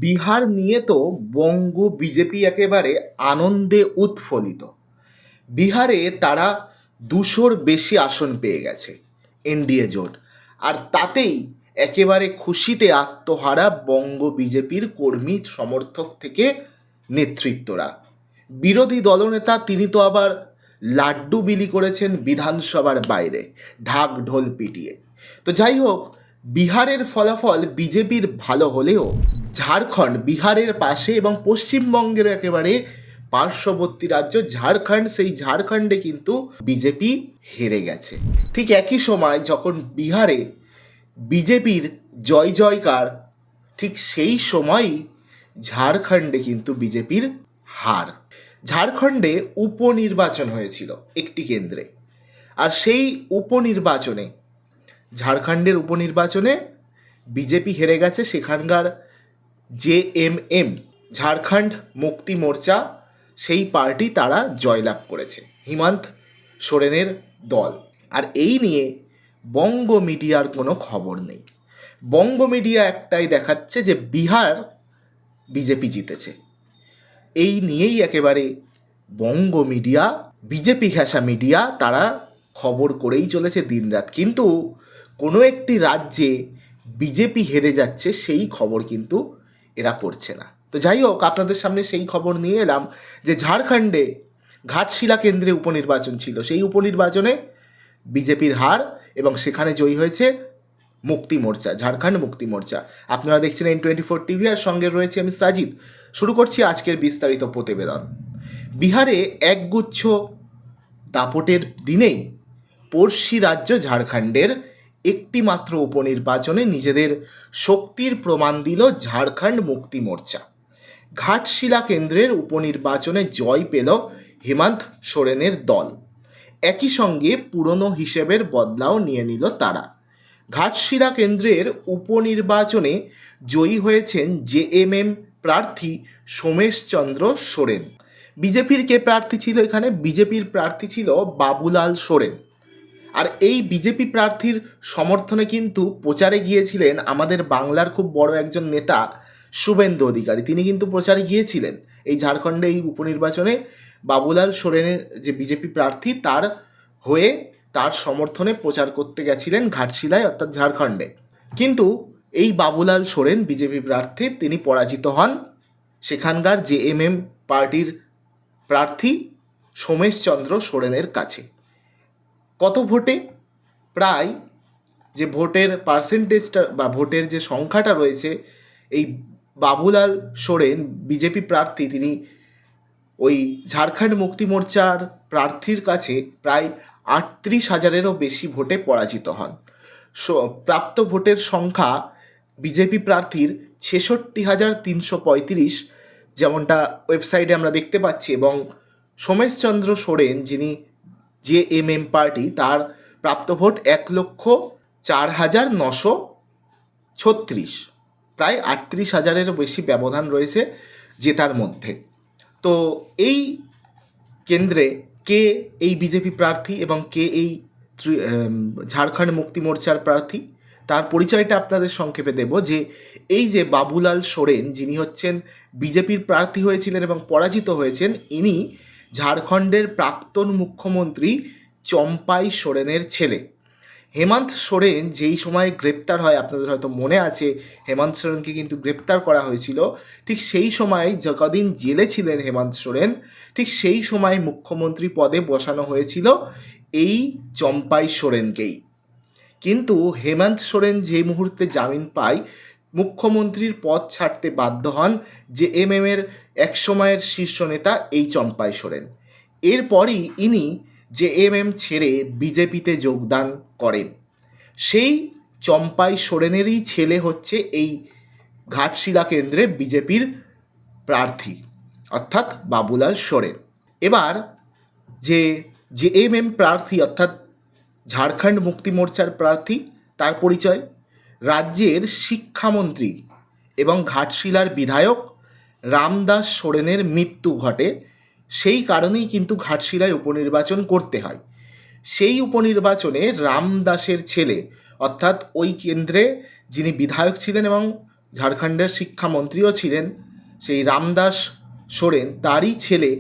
বিহার নিয়ে তো বঙ্গ বিজেপি একেবারে আনন্দে উৎফুল্লিত। বিহারে তারা 200-র বেশি আসন পেয়ে গেছে এনডিএ জোট, আর তাতেই একেবারে খুশিতে আত্মহারা বঙ্গ বিজেপির কর্মী সমর্থক থেকে নেতৃত্বরা। বিরোধী দলনেতা তিনি তো আবার লাড্ডু বিলি করেছেন বিধানসভার বাইরে ঢাক ঢোল পিটিয়ে। তো যাই হোক, বিহারের ফলাফল বিজেপির ভালো হলেও ঝাড়খণ্ড বিহারের পাশে এবং পশ্চিমবঙ্গের একেবারে পার্শ্ববর্তী রাজ্য ঝাড়খণ্ড, সেই ঝাড়খণ্ডে কিন্তু বিজেপি হেরে গেছে। ঠিক একই সময় যখন বিহারে বিজেপির জয় জয়কার, ঠিক সেই সময়ই ঝাড়খণ্ডে কিন্তু বিজেপির হার। ঝাড়খণ্ডে উপনির্বাচন হয়েছিল একটি কেন্দ্রে, আর সেই উপনির্বাচনে ঝাড়খণ্ডের উপনির্বাচনে বিজেপি হেরে গেছে। সেখানকার জেএমএম ঝাড়খণ্ড মুক্তি মোর্চা, সেই পার্টি তারা জয়লাভ করেছে, হিমন্ত সোরেনের দল। আর এই নিয়ে বঙ্গ মিডিয়ার কোনো খবর নেই। বঙ্গ মিডিয়া একটাই দেখাচ্ছে যে বিহার বিজেপি জিতেছে। এই নিয়েই একেবারে বঙ্গ মিডিয়া, বিজেপি ঘেঁষা মিডিয়া, তারা খবর করেই চলেছে দিনরাত। কিন্তু কোনো একটি রাজ্যে বিজেপি হেরে যাচ্ছে সেই খবর কিন্তু এরা করছে না। তো যাই হোক, আপনাদের সামনে সেই খবর নিয়ে এলাম যে ঝাড়খণ্ডে ঘাটশিলা কেন্দ্রে উপনির্বাচন ছিল, সেই উপনির্বাচনে বিজেপির হার এবং সেখানে জয়ী হয়েছে মুক্তি মোর্চা, ঝাড়খণ্ড মুক্তি মোর্চা। আপনারা দেখছেন N24 টিভি, আর সঙ্গে রয়েছে আমি সাজিদ। শুরু করছি আজকের বিস্তারিত প্রতিবেদন। বিহারে একগুচ্ছ দাপটের দিনেই পড়শি রাজ্য ঝাড়খণ্ডের একটি মাত্র উপনির্বাচনে নিজেদের শক্তির প্রমাণ দিল ঝাড়খণ্ড মুক্তি মোর্চা। ঘাটশিলা কেন্দ্রের উপনির্বাচনে জয় পেল হেমন্ত সোরেনের দল। একই সঙ্গে পুরনো হিসেবের বদলাও নিয়ে নিল তারা। ঘাটশিলা কেন্দ্রের উপনির্বাচনে জয়ী হয়েছেন জেএমএম প্রার্থী সোমেশ চন্দ্র সোরেন। বিজেপির কে প্রার্থী ছিল এখানে? বিজেপির প্রার্থী ছিল বাবুলাল সোরেন। আর এই বিজেপি প্রার্থীর সমর্থনে কিন্তু প্রচারে গিয়েছিলেন আমাদের বাংলার খুব বড় একজন নেতা শুভেন্দু অধিকারী। তিনি কিন্তু প্রচারে গিয়েছিলেন এই ঝাড়খণ্ডে এই উপনির্বাচনে বাবুলাল সোরেনের যে বিজেপি প্রার্থী, তার হয়ে তার সমর্থনে প্রচার করতে গেছিলেন ঘাটশিলায়, অর্থাৎ ঝাড়খণ্ডে। কিন্তু এই বাবুলাল সোরেন বিজেপি প্রার্থী, তিনি পরাজিত হন সেখানকার জেএমএম পার্টির প্রার্থী সোমেশ চন্দ্র সোরেনের কাছে। কত ভোটে? প্রায় যে ভোটের পার্সেন্টেজটা বা ভোটের যে সংখ্যাটা রয়েছে, এই বাবুলাল সোরেন বিজেপি প্রার্থী, তিনি ওই ঝাড়খণ্ড মুক্তি মোর্চার প্রার্থীর কাছে প্রায় 38,000-এরও বেশি ভোটে পরাজিত হন। প্রাপ্ত ভোটের সংখ্যা বিজেপি প্রার্থীর 66,335, যেমনটা ওয়েবসাইটে আমরা দেখতে পাচ্ছি, এবং সোমেশ চন্দ্র সোরেন, যিনি জেএমএম পার্টি, তার প্রাপ্ত ভোট 1,04,936, প্রায় 38,000-এরও বেশি ব্যবধান রয়েছে জেতার মধ্যে। তো এই কেন্দ্রে কে এই বিজেপি প্রার্থী এবং কে এই ঝাড়খণ্ড মুক্তি মোর্চার প্রার্থী, তার পরিচয়টা আপনাদের সংক্ষেপে দেব। যে এই যে বাবুলাল সোরেন, যিনি হচ্ছেন বিজেপির প্রার্থী হয়েছিলেন এবং পরাজিত হয়েছেন, ইনি ঝাড়খণ্ডের প্রাক্তন মুখ্যমন্ত্রী চম্পাই সোরেনের ছেলে। হেমন্ত সোরেন যেই সময় গ্রেপ্তার হয়, আপনাদের হয়তো মনে আছে, হেমন্ত সোরেনকে কিন্তু গ্রেপ্তার করা হয়েছিল। ঠিক সেই সময় যে কদিন জেলে ছিলেন হেমন্ত সোরেন, ঠিক সেই সময় মুখ্যমন্ত্রী পদে বসানো হয়েছিল এই চম্পাই সোরেনকেই। কিন্তু হেমন্ত সোরেন যে মুহূর্তে জামিন পায়, মুখ্যমন্ত্রীর পদ ছাড়তে বাধ্য হন জেএমএমের এক সময়ের শীর্ষ নেতা এই চম্পাই সোরেন। এরপরই ইনি জেএমএম ছেড়ে বিজেপিতে যোগদান করেন। সেই চম্পাই সোরেনেরই ছেলে হচ্ছে এই ঘাটশিলা কেন্দ্রে বিজেপির প্রার্থী, অর্থাৎ বাবুলাল সোরেন। এবার যে জেএমএম প্রার্থী, অর্থাৎ ঝাড়খণ্ড মুক্তি মোর্চার প্রার্থী, তার পরিচয়। রাজ্যের শিক্ষামন্ত্রী এবং ঘাটশিলার বিধায়ক রামদাস সোরেনের মৃত্যু ঘটে, সেই কারণেই কিন্তু ঘাটশিলায় উপনির্বাচন করতে হয়। সেই উপনির্বাচনে রামদাসের ছেলে, অর্থাৎ ওই কেন্দ্রে যিনি বিধায়ক ছিলেন এবং ঝাড়খণ্ডের শিক্ষামন্ত্রীও ছিলেন, সেই রামদাস সোরেন, তারই ছেলে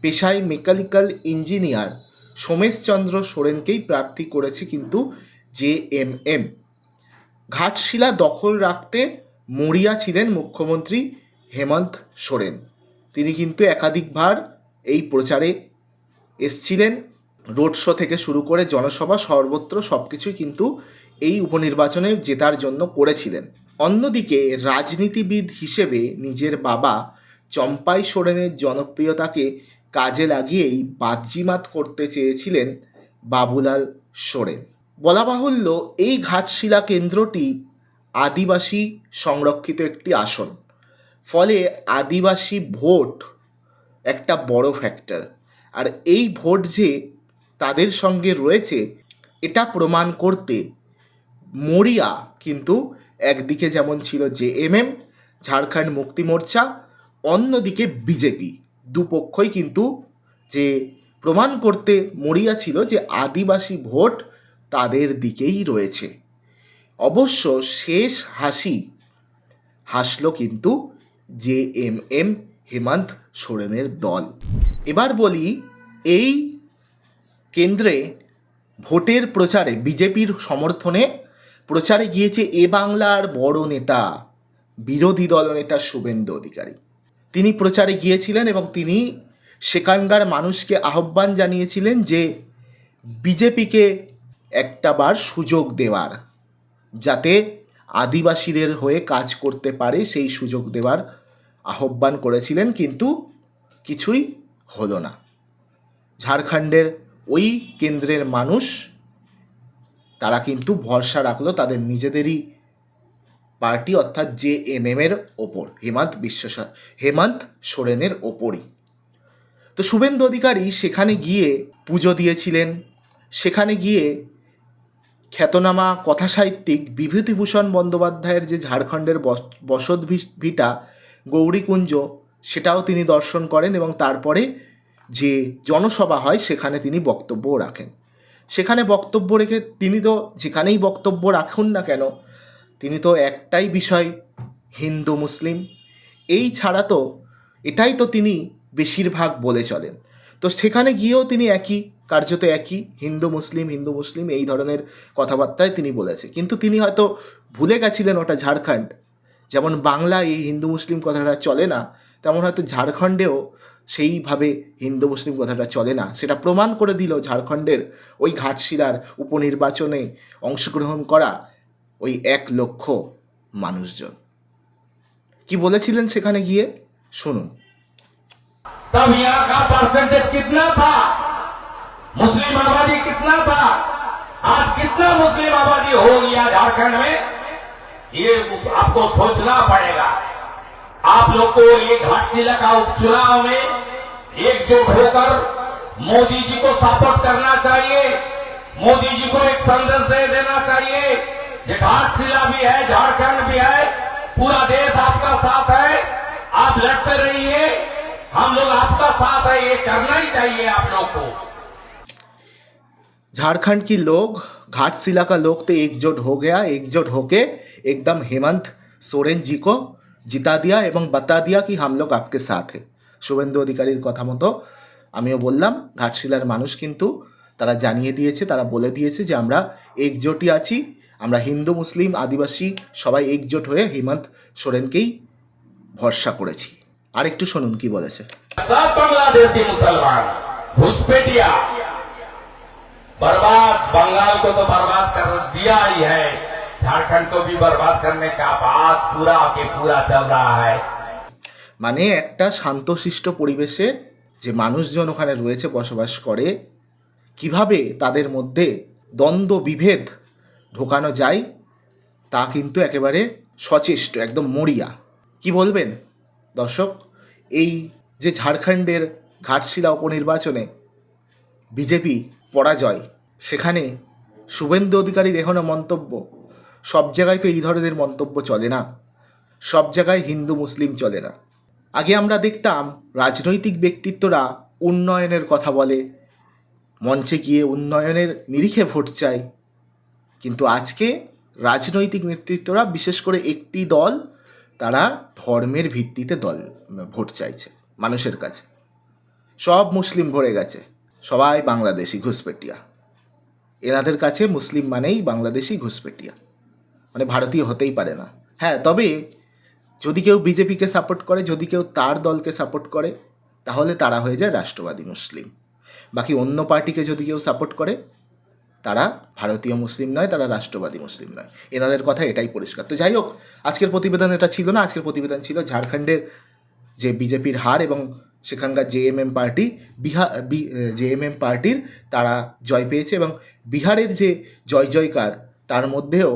পেশায় মেকানিক্যাল ইঞ্জিনিয়ার সোমেশচন্দ্র সোরেনকেই প্রার্থী করেছে কিন্তু জেএমএম। ঘাটশিলা দখল রাখতে মরিয়া ছিলেন মুখ্যমন্ত্রী হেমন্ত সোরেন। তিনি কিন্তু একাধিকবার এই প্রচারে এসছিলেন, রোড শো থেকে শুরু করে জনসভা সর্বত্র সব কিছুই কিন্তু এই উপনির্বাচনে জেতার জন্য করেছিলেন। অন্যদিকে রাজনীতিবিদ হিসেবে নিজের বাবা চম্পাই সোরেনের জনপ্রিয়তাকে কাজে লাগিয়েই বাজিমাত করতে চেয়েছিলেন বাবুলাল সোরেন। বলা বাহুল্য, এই ঘাটশিলা কেন্দ্রটি আদিবাসী সংরক্ষিত একটি আসন, ফলে আদিবাসী ভোট একটা বড় ফ্যাক্টর। আর এই ভোট যে তাদের সঙ্গে রয়েছে এটা প্রমাণ করতে মরিয়া কিন্তু একদিকে যেমন ছিল জেএমএম, ঝাড়খণ্ড মুক্তি মোর্চা, অন্যদিকে বিজেপি, দুপক্ষই কিন্তু যে প্রমাণ করতে মরিয়া ছিল যে আদিবাসী ভোট তাদের দিকেই রয়েছে। অবশ্য শেষ হাসল কিন্তু জেএমএম হেমন্ত সোরেনের দল। এবার বলি, এই কেন্দ্রে ভোটের প্রচারে বিজেপির সমর্থনে প্রচারে গিয়েছে এ বাংলার বড় নেতা, বিরোধী দলনেতা শুভেন্দু অধিকারী। তিনি প্রচারে গিয়েছিলেন এবং তিনি সেখানকার মানুষকে আহ্বান জানিয়েছিলেন যে বিজেপিকে একটাবার সুযোগ দেওয়ার, যাতে আদিবাসীদের হয়ে কাজ করতে পারে সেই সুযোগ দেওয়ার আহ্বান করেছিলেন, কিন্তু কিছুই হলো না। ঝাড়খণ্ডের ওই কেন্দ্রের মানুষ তারা কিন্তু ভরসা রাখলো তাদের নিজেদেরই পার্টি অর্থাৎ জেএমএমের ওপর, হেমন্ত সোরেনের ওপরই। তো শুভেন্দু অধিকারী সেখানে গিয়ে পুজো দিয়েছিলেন, সেখানে গিয়ে খ্যাতনামা কথাসাহিত্যিক বিভূতিভূষণ বন্দ্যোপাধ্যায়ের যে ঝাড়খণ্ডের বসত ভিটা গৌরীকুঞ্জ, সেটাও তিনি দর্শন করেন এবং তারপরে যে জনসভা হয় সেখানে তিনি বক্তব্যও রাখেন। সেখানে বক্তব্য রেখে তিনি তো যেখানেই বক্তব্য রাখুন না কেন, তিনি তো একটাই বিষয়, হিন্দু মুসলিম, এই ছাড়া তো এটাই তো তিনি বেশিরভাগ বলে চলেন। তো সেখানে গিয়েও তিনি কার্যত একই হিন্দু মুসলিম এই ধরনের কথাবার্তায় তিনি বলেছে। কিন্তু তিনি হয়তো ভুলে গেছিলেন ওটা ঝাড়খণ্ড, যেমন বাংলায় এই হিন্দু মুসলিম কথাটা চলে না, তেমন হয়তো ঝাড়খণ্ডেও সেইভাবে হিন্দু মুসলিম কথাটা চলে না। সেটা প্রমাণ করে দিল ঝাড়খণ্ডের ওই ঘাটশিলার উপনির্বাচনে অংশগ্রহণ করা ওই 1 লক্ষ মানুষজন। কি বলেছিলেন সেখানে গিয়ে শুনুন। तब यहाँ का परसेंटेज कितना था, मुस्लिम आबादी कितना था, आज कितना मुस्लिम आबादी हो गया झारखंड में, ये आपको सोचना पड़ेगा। आप लोग को ये घाटशिला का उपचुनाव में एकजुट होकर मोदी जी को सपोर्ट करना चाहिए। मोदी जी को एक संदेश दे देना चाहिए, ये घाटशिला भी है, झारखंड भी है, पूरा देश आपका साथ है, आप लड़ते रहिए, हम लोग आपका साथ है, ये करना ही चाहिए आप लोग को। झारखंड की लोग, घाटशिला का लोग तो एकजुट हो गया, एकजुट होके एकदम हेमंत सोरेन जी को जिता दिया এবং बता दिया कि हम लोग आपके साथ है। শুভেন্দু অধিকারীর কথা মতো আমিও বললাম, ঘাটশিলার মানুষ কিন্তু তারা জানিয়ে দিয়েছে, তারা বলে দিয়েছে যে আমরা একজোটই আছি, আমরা হিন্দু মুসলিম আদিবাসী সবাই একজোট হয়ে হেমন্ত সোরেনকেই ভরসা করেছি। আর একটু শুনুন কি বলেছে। बांग्लादेशी मुसलमान घुसपैठिया बर्बाद, बंगाल को तो बर्बाद कर दिया ही है, झारखंड को भी बर्बाद करने का बात पूरा के पूरा चल रहा है। মানে একটা শান্তশিষ্ট পরিবেশে যে মানুষজন ওখানে রয়েছে, বসবাস করে, কিভাবে তাদের মধ্যে দ্বন্দ্ব বিভেদ ঢোকানো যায় তা কিন্তু একেবারে সচেষ্ট, একদম মরিয়া। কি বলবেন দর্শক, এই যে ঝাড়খণ্ডের ঘাটশিলা উপনির্বাচনে বিজেপি পরাজয়, সেখানে শুভেন্দু অধিকারীর এখনও মন্তব্য, সব জায়গায় তো এই ধরনের মন্তব্য চলে না, সব জায়গায় হিন্দু মুসলিম চলে না। আগে আমরা দেখতাম রাজনৈতিক ব্যক্তিত্বরা উন্নয়নের কথা বলে, মঞ্চে গিয়ে উন্নয়নের নিরিখে ভোট চায়, কিন্তু আজকে রাজনৈতিক নেতৃত্বরা, বিশেষ করে একটি দল তারা ধর্মের ভিত্তিতে ভোট চাইছে মানুষের কাছে। সব মুসলিম ভরে গেছে, সবাই বাংলাদেশি ঘুষপেটিয়া। এনাদের কাছে মুসলিম মানেই বাংলাদেশি ঘুষপেটিয়া, মানে ভারতীয় হতেই পারে না। হ্যাঁ, তবে যদি কেউ বিজেপিকে সাপোর্ট করে, যদি কেউ তার দলকে সাপোর্ট করে, তাহলে তারা হয়ে যায় রাষ্ট্রবাদী মুসলিম। বাকি অন্য পার্টিকে যদি কেউ সাপোর্ট করে, তারা ভারতীয় মুসলিম নয়, তারা রাষ্ট্রবাদী মুসলিম নয়। এনাদের কথা এটাই পরিষ্কার। তো যাই হোক, আজকের প্রতিবেদন এটা ছিল না। আজকের প্রতিবেদন ছিল ঝাড়খণ্ডের যে বিজেপির হার এবং সেখানকার জেএমএম পার্টির তারা জয় পেয়েছে, এবং বিহারের যে জয়কার তার মধ্যেও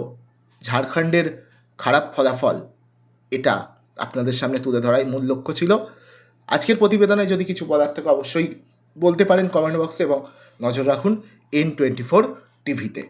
ঝাড়খণ্ডের খারাপ ফলাফল, এটা আপনাদের সামনে তুলে ধরাই মূল লক্ষ্য ছিল। আজকের প্রতিবেদনে যদি কিছু বলার থাকে অবশ্যই বলতে পারেন কমেন্ট বক্সে, এবং নজর রাখুন N24 টিভিতে।